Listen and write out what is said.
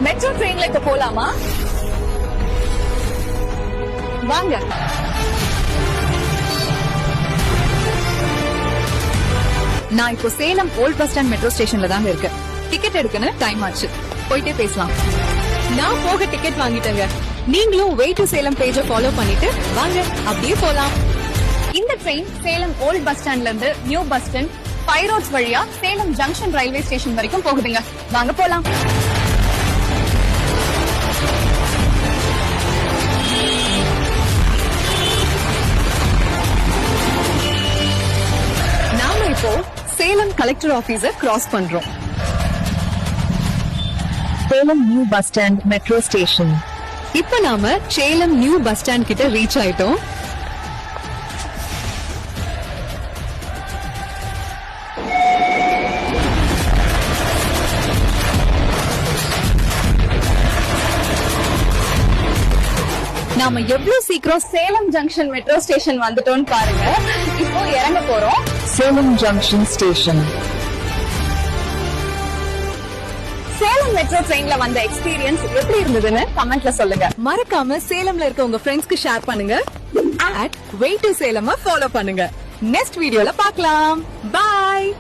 Metro ட்ரெயின்ல இப்ப போலாமா? வாங்க. நான் இப்போ Salem old bus stand metro ஸ்டேஷன்ல தாங்க இருக்கேன். டிக்கெட் எடுக்கணும், டைம் ஆச்சு. போயிட்டே பேசலாம். நான் போக டிக்கெட் வாங்கிட்டேங்க. நீங்களும் வே டு சேலம் பேஜ ஃபாலோ பண்ணிட்டு வாங்க, அப்படியே போலாம். இந்த ட்ரெயின் சேலம் ஓல்ட் பஸ் ஸ்டாண்ட்ல இருந்து new bus stand five roads வழியா சேலம் ஜங்ஷன் ரயில்வே ஸ்டேஷன் வரைக்கும் போகுதுங்க. வாங்க போலாம். நாம இப்போ சேலம் கலெக்டர் ஆபீஸ கிராஸ் பண்றோம். Salem new bus stand metro station. இப்ப நாம சேலம் நியூ பஸ் ஸ்டாண்ட் கிட்ட ரீச் ஆயிட்டோம். நாம எவ்வளவு சீக்கிரம் சேலம் ஜங்ஷன் மெட்ரோ ஸ்டேஷன் வந்துட்டோம்னு பாருங்க. இப்போ இறங்க போறோம். Salem junction station. Salem metro ட்ரெயின்ல வந்த எக்ஸ்பீரியன்ஸ் எப்படி இருந்ததுன்னு கமெண்ட்ல சொல்லுங்க. மறக்காம சேலம்ல இருக்க உங்க ஃப்ரெண்ட்ஸ்க்கு ஷேர் பண்ணுங்க. @way2salem ஃபாலோ பண்ணுங்க. நெக்ஸ்ட் வீடியோல பார்க்கலாம். பை.